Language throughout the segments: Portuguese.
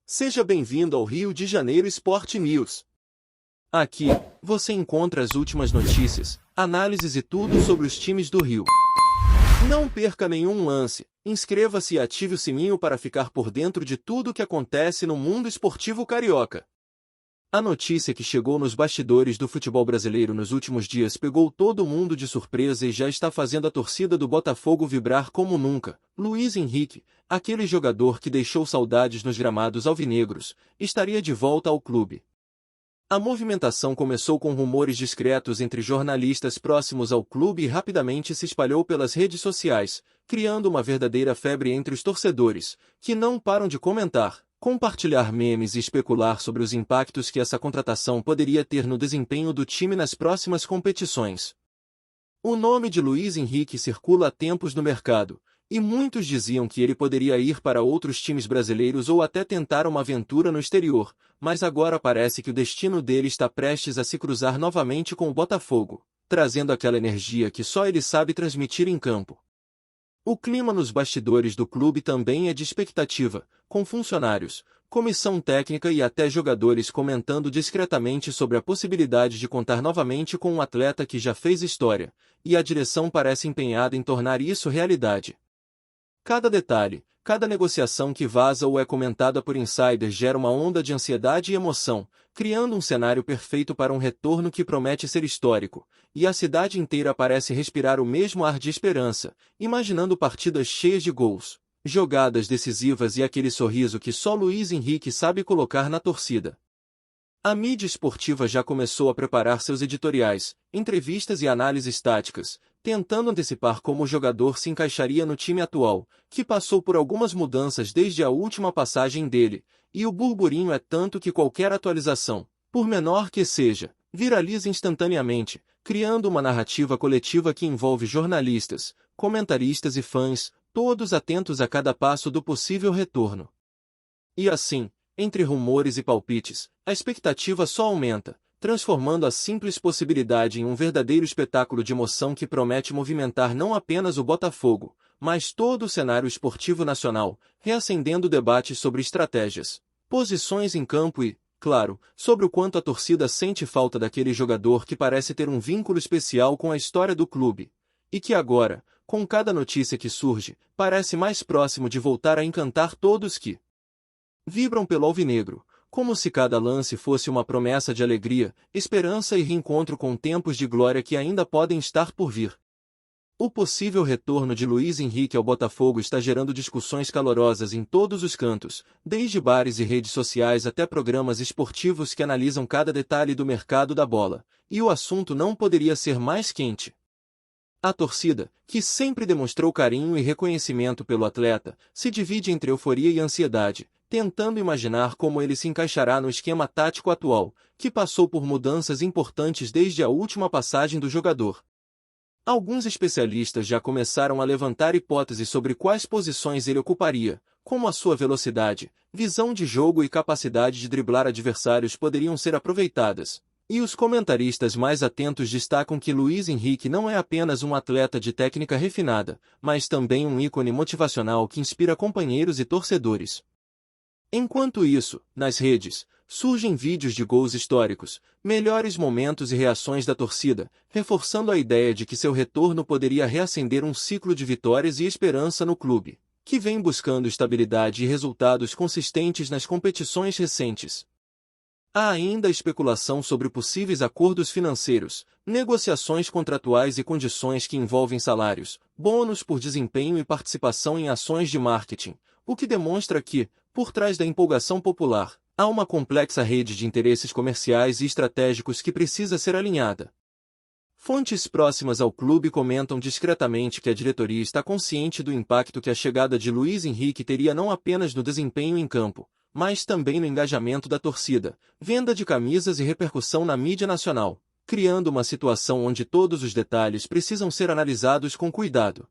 Seja bem-vindo ao Rio de Janeiro Sport News. Aqui, você encontra as últimas notícias, análises e tudo sobre os times do Rio. Não perca nenhum lance, inscreva-se e ative o sininho para ficar por dentro de tudo o que acontece no mundo esportivo carioca. A notícia que chegou nos bastidores do futebol brasileiro nos últimos dias pegou todo mundo de surpresa e já está fazendo a torcida do Botafogo vibrar como nunca. Luiz Henrique, aquele jogador que deixou saudades nos gramados alvinegros, estaria de volta ao clube. A movimentação começou com rumores discretos entre jornalistas próximos ao clube e rapidamente se espalhou pelas redes sociais, criando uma verdadeira febre entre os torcedores, que não param de comentar, compartilhar memes e especular sobre os impactos que essa contratação poderia ter no desempenho do time nas próximas competições. O nome de Luiz Henrique circula há tempos no mercado, e muitos diziam que ele poderia ir para outros times brasileiros ou até tentar uma aventura no exterior, mas agora parece que o destino dele está prestes a se cruzar novamente com o Botafogo, trazendo aquela energia que só ele sabe transmitir em campo. O clima nos bastidores do clube também é de expectativa, com funcionários, comissão técnica e até jogadores comentando discretamente sobre a possibilidade de contar novamente com um atleta que já fez história, e a direção parece empenhada em tornar isso realidade. Cada detalhe, cada negociação que vaza ou é comentada por insiders gera uma onda de ansiedade e emoção, criando um cenário perfeito para um retorno que promete ser histórico, e a cidade inteira parece respirar o mesmo ar de esperança, imaginando partidas cheias de gols, jogadas decisivas e aquele sorriso que só Luiz Henrique sabe colocar na torcida. A mídia esportiva já começou a preparar seus editoriais, entrevistas e análises táticas, tentando antecipar como o jogador se encaixaria no time atual, que passou por algumas mudanças desde a última passagem dele, e o burburinho é tanto que qualquer atualização, por menor que seja, viraliza instantaneamente, criando uma narrativa coletiva que envolve jornalistas, comentaristas e fãs, todos atentos a cada passo do possível retorno. E assim, entre rumores e palpites, a expectativa só aumenta, transformando a simples possibilidade em um verdadeiro espetáculo de emoção que promete movimentar não apenas o Botafogo, mas todo o cenário esportivo nacional, reacendendo debates sobre estratégias, posições em campo e, claro, sobre o quanto a torcida sente falta daquele jogador que parece ter um vínculo especial com a história do clube, e que agora, com cada notícia que surge, parece mais próximo de voltar a encantar todos que vibram pelo alvinegro, como se cada lance fosse uma promessa de alegria, esperança e reencontro com tempos de glória que ainda podem estar por vir. O possível retorno de Luiz Henrique ao Botafogo está gerando discussões calorosas em todos os cantos, desde bares e redes sociais até programas esportivos que analisam cada detalhe do mercado da bola, e o assunto não poderia ser mais quente. A torcida, que sempre demonstrou carinho e reconhecimento pelo atleta, se divide entre euforia e ansiedade, tentando imaginar como ele se encaixará no esquema tático atual, que passou por mudanças importantes desde a última passagem do jogador. Alguns especialistas já começaram a levantar hipóteses sobre quais posições ele ocuparia, como a sua velocidade, visão de jogo e capacidade de driblar adversários poderiam ser aproveitadas. E os comentaristas mais atentos destacam que Luiz Henrique não é apenas um atleta de técnica refinada, mas também um ícone motivacional que inspira companheiros e torcedores. Enquanto isso, nas redes, surgem vídeos de gols históricos, melhores momentos e reações da torcida, reforçando a ideia de que seu retorno poderia reacender um ciclo de vitórias e esperança no clube, que vem buscando estabilidade e resultados consistentes nas competições recentes. Há ainda especulação sobre possíveis acordos financeiros, negociações contratuais e condições que envolvem salários, bônus por desempenho e participação em ações de marketing, o que demonstra que, por trás da empolgação popular, há uma complexa rede de interesses comerciais e estratégicos que precisa ser alinhada. Fontes próximas ao clube comentam discretamente que a diretoria está consciente do impacto que a chegada de Luiz Henrique teria não apenas no desempenho em campo, mas também no engajamento da torcida, venda de camisas e repercussão na mídia nacional, criando uma situação onde todos os detalhes precisam ser analisados com cuidado.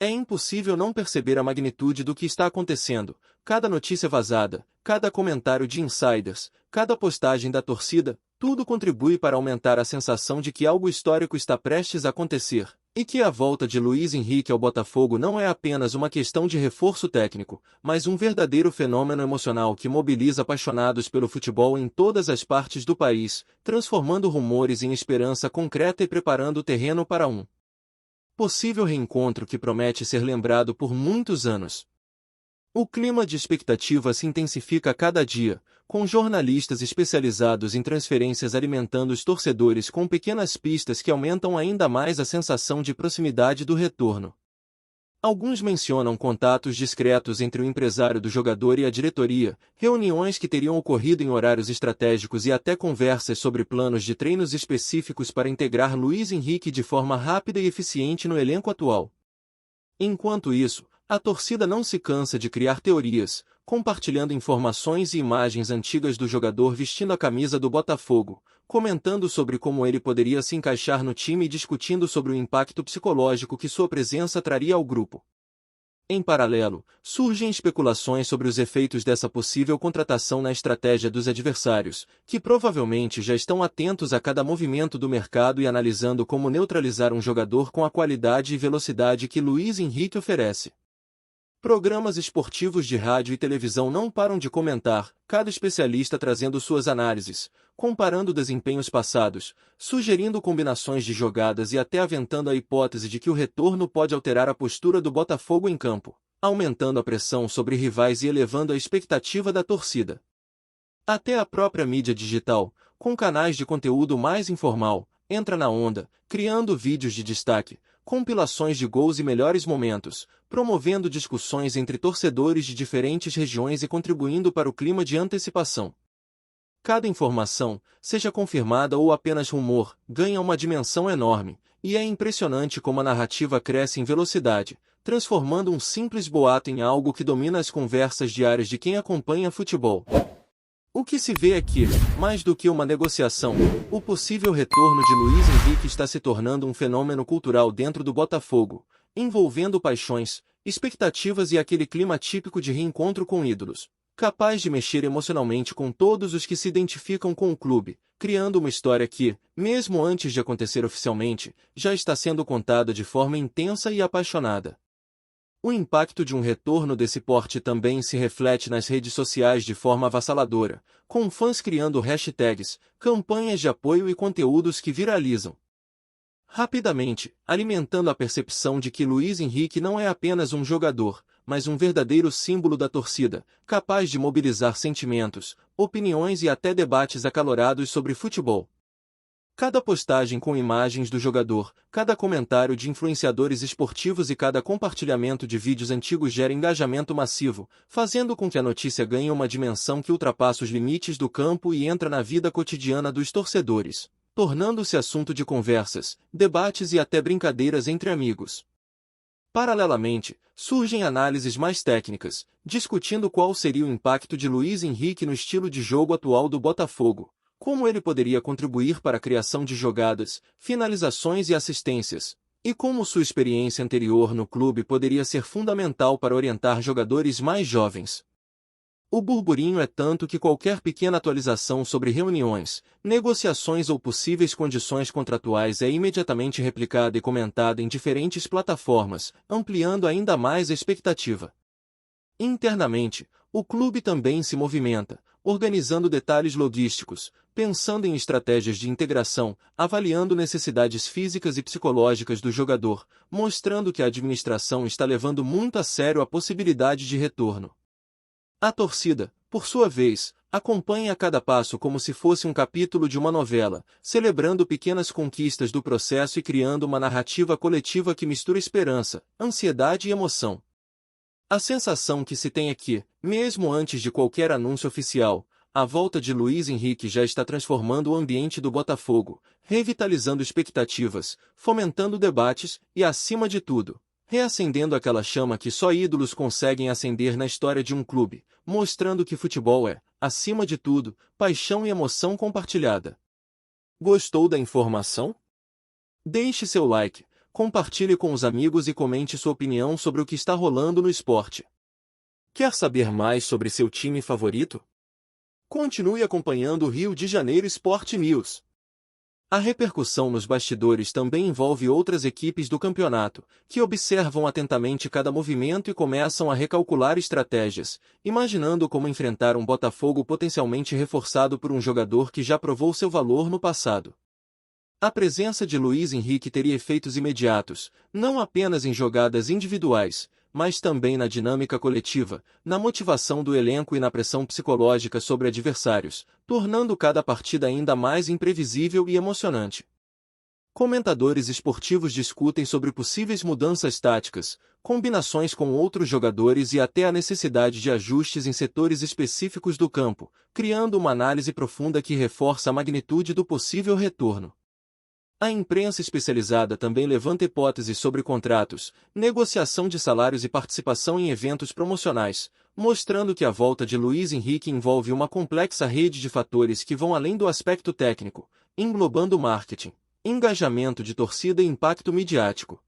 É impossível não perceber a magnitude do que está acontecendo, cada notícia vazada, cada comentário de insiders, cada postagem da torcida, tudo contribui para aumentar a sensação de que algo histórico está prestes a acontecer, E que a volta de Luiz Henrique ao Botafogo não é apenas uma questão de reforço técnico, mas um verdadeiro fenômeno emocional que mobiliza apaixonados pelo futebol em todas as partes do país, transformando rumores em esperança concreta e preparando o terreno para um possível reencontro que promete ser lembrado por muitos anos. O clima de expectativa se intensifica a cada dia, com jornalistas especializados em transferências alimentando os torcedores com pequenas pistas que aumentam ainda mais a sensação de proximidade do retorno. Alguns mencionam contatos discretos entre o empresário do jogador e a diretoria, reuniões que teriam ocorrido em horários estratégicos e até conversas sobre planos de treinos específicos para integrar Luiz Henrique de forma rápida e eficiente no elenco atual. Enquanto isso, a torcida não se cansa de criar teorias, compartilhando informações e imagens antigas do jogador vestindo a camisa do Botafogo, comentando sobre como ele poderia se encaixar no time e discutindo sobre o impacto psicológico que sua presença traria ao grupo. Em paralelo, surgem especulações sobre os efeitos dessa possível contratação na estratégia dos adversários, que provavelmente já estão atentos a cada movimento do mercado e analisando como neutralizar um jogador com a qualidade e velocidade que Luiz Henrique oferece. Programas esportivos de rádio e televisão não param de comentar, cada especialista trazendo suas análises, comparando desempenhos passados, sugerindo combinações de jogadas e até aventando a hipótese de que o retorno pode alterar a postura do Botafogo em campo, aumentando a pressão sobre rivais e elevando a expectativa da torcida. Até a própria mídia digital, com canais de conteúdo mais informal, entra na onda, criando vídeos de destaque, compilações de gols e melhores momentos, promovendo discussões entre torcedores de diferentes regiões e contribuindo para o clima de antecipação. Cada informação, seja confirmada ou apenas rumor, ganha uma dimensão enorme, e é impressionante como a narrativa cresce em velocidade, transformando um simples boato em algo que domina as conversas diárias de quem acompanha futebol. O que se vê é que, mais do que uma negociação, o possível retorno de Luiz Henrique está se tornando um fenômeno cultural dentro do Botafogo, envolvendo paixões, expectativas e aquele clima típico de reencontro com ídolos, capaz de mexer emocionalmente com todos os que se identificam com o clube, criando uma história que, mesmo antes de acontecer oficialmente, já está sendo contada de forma intensa e apaixonada. O impacto de um retorno desse porte também se reflete nas redes sociais de forma avassaladora, com fãs criando hashtags, campanhas de apoio e conteúdos que viralizam rapidamente, alimentando a percepção de que Luiz Henrique não é apenas um jogador, mas um verdadeiro símbolo da torcida, capaz de mobilizar sentimentos, opiniões e até debates acalorados sobre futebol. Cada postagem com imagens do jogador, cada comentário de influenciadores esportivos e cada compartilhamento de vídeos antigos gera engajamento massivo, fazendo com que a notícia ganhe uma dimensão que ultrapassa os limites do campo e entra na vida cotidiana dos torcedores, tornando-se assunto de conversas, debates e até brincadeiras entre amigos. Paralelamente, surgem análises mais técnicas, discutindo qual seria o impacto de Luiz Henrique no estilo de jogo atual do Botafogo, como ele poderia contribuir para a criação de jogadas, finalizações e assistências, e como sua experiência anterior no clube poderia ser fundamental para orientar jogadores mais jovens. O burburinho é tanto que qualquer pequena atualização sobre reuniões, negociações ou possíveis condições contratuais é imediatamente replicada e comentada em diferentes plataformas, ampliando ainda mais a expectativa. Internamente, o clube também se movimenta, organizando detalhes logísticos, pensando em estratégias de integração, avaliando necessidades físicas e psicológicas do jogador, mostrando que a administração está levando muito a sério a possibilidade de retorno. A torcida, por sua vez, acompanha a cada passo como se fosse um capítulo de uma novela, celebrando pequenas conquistas do processo e criando uma narrativa coletiva que mistura esperança, ansiedade e emoção. A sensação que se tem é que, mesmo antes de qualquer anúncio oficial, a volta de Luiz Henrique já está transformando o ambiente do Botafogo, revitalizando expectativas, fomentando debates e, acima de tudo, reacendendo aquela chama que só ídolos conseguem acender na história de um clube, mostrando que futebol é, acima de tudo, paixão e emoção compartilhada. Gostou da informação? Deixe seu like, compartilhe com os amigos e comente sua opinião sobre o que está rolando no esporte. Quer saber mais sobre seu time favorito? Continue acompanhando o Rio de Janeiro Sport News. A repercussão nos bastidores também envolve outras equipes do campeonato, que observam atentamente cada movimento e começam a recalcular estratégias, imaginando como enfrentar um Botafogo potencialmente reforçado por um jogador que já provou seu valor no passado. A presença de Luiz Henrique teria efeitos imediatos, não apenas em jogadas individuais, mas também na dinâmica coletiva, na motivação do elenco e na pressão psicológica sobre adversários, tornando cada partida ainda mais imprevisível e emocionante. Comentadores esportivos discutem sobre possíveis mudanças táticas, combinações com outros jogadores e até a necessidade de ajustes em setores específicos do campo, criando uma análise profunda que reforça a magnitude do possível retorno. A imprensa especializada também levanta hipóteses sobre contratos, negociação de salários e participação em eventos promocionais, mostrando que a volta de Luiz Henrique envolve uma complexa rede de fatores que vão além do aspecto técnico, englobando marketing, engajamento de torcida e impacto midiático.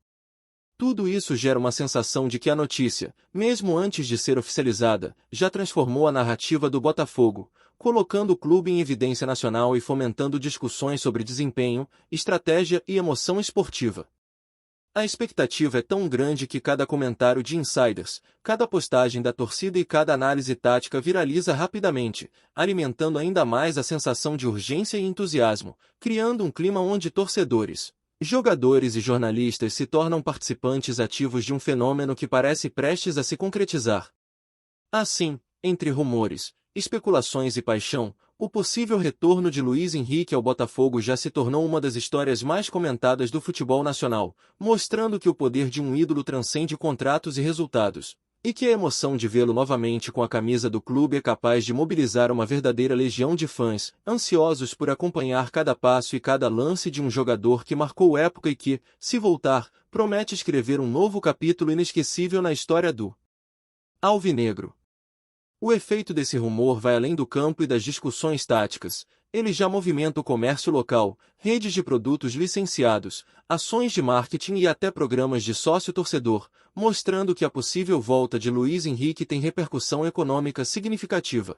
Tudo isso gera uma sensação de que a notícia, mesmo antes de ser oficializada, já transformou a narrativa do Botafogo, colocando o clube em evidência nacional e fomentando discussões sobre desempenho, estratégia e emoção esportiva. A expectativa é tão grande que cada comentário de insiders, cada postagem da torcida e cada análise tática viraliza rapidamente, alimentando ainda mais a sensação de urgência e entusiasmo, criando um clima onde torcedores, jogadores e jornalistas se tornam participantes ativos de um fenômeno que parece prestes a se concretizar. Assim, entre rumores, especulações e paixão, o possível retorno de Luiz Henrique ao Botafogo já se tornou uma das histórias mais comentadas do futebol nacional, mostrando que o poder de um ídolo transcende contratos e resultados, e que a emoção de vê-lo novamente com a camisa do clube é capaz de mobilizar uma verdadeira legião de fãs, ansiosos por acompanhar cada passo e cada lance de um jogador que marcou época e que, se voltar, promete escrever um novo capítulo inesquecível na história do Alvinegro. O efeito desse rumor vai além do campo e das discussões táticas. Ele já movimenta o comércio local, redes de produtos licenciados, ações de marketing e até programas de sócio-torcedor, mostrando que a possível volta de Luiz Henrique tem repercussão econômica significativa.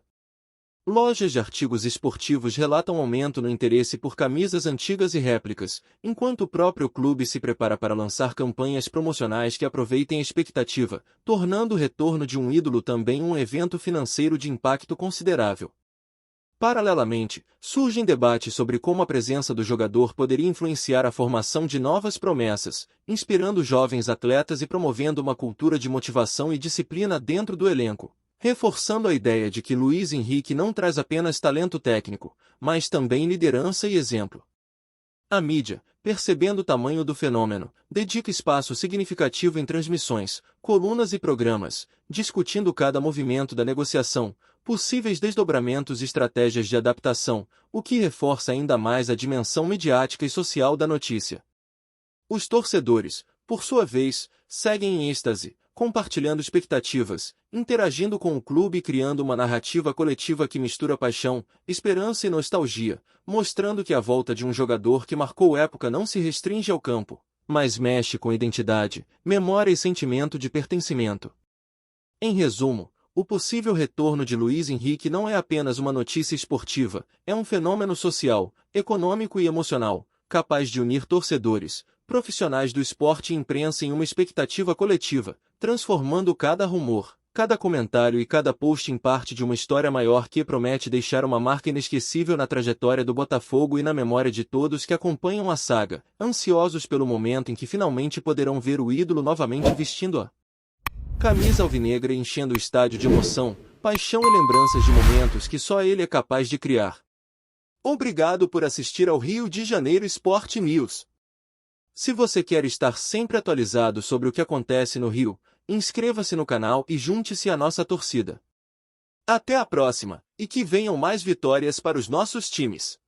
Lojas de artigos esportivos relatam aumento no interesse por camisas antigas e réplicas, enquanto o próprio clube se prepara para lançar campanhas promocionais que aproveitem a expectativa, tornando o retorno de um ídolo também um evento financeiro de impacto considerável. Paralelamente, surgem debates sobre como a presença do jogador poderia influenciar a formação de novas promessas, inspirando jovens atletas e promovendo uma cultura de motivação e disciplina dentro do elenco, reforçando a ideia de que Luiz Henrique não traz apenas talento técnico, mas também liderança e exemplo. A mídia, percebendo o tamanho do fenômeno, dedica espaço significativo em transmissões, colunas e programas, discutindo cada movimento da negociação, possíveis desdobramentos e estratégias de adaptação, o que reforça ainda mais a dimensão midiática e social da notícia. Os torcedores, por sua vez, seguem em êxtase, compartilhando expectativas, interagindo com o clube e criando uma narrativa coletiva que mistura paixão, esperança e nostalgia, mostrando que a volta de um jogador que marcou época não se restringe ao campo, mas mexe com identidade, memória e sentimento de pertencimento. Em resumo, o possível retorno de Luiz Henrique não é apenas uma notícia esportiva, é um fenômeno social, econômico e emocional, capaz de unir torcedores, profissionais do esporte e imprensa em uma expectativa coletiva, transformando cada rumor, cada comentário e cada post em parte de uma história maior que promete deixar uma marca inesquecível na trajetória do Botafogo e na memória de todos que acompanham a saga, ansiosos pelo momento em que finalmente poderão ver o ídolo novamente vestindo a camisa alvinegra e enchendo o estádio de emoção, paixão e lembranças de momentos que só ele é capaz de criar. Obrigado por assistir ao Rio de Janeiro Sport News. Se você quer estar sempre atualizado sobre o que acontece no Rio, inscreva-se no canal e junte-se à nossa torcida. Até a próxima, e que venham mais vitórias para os nossos times.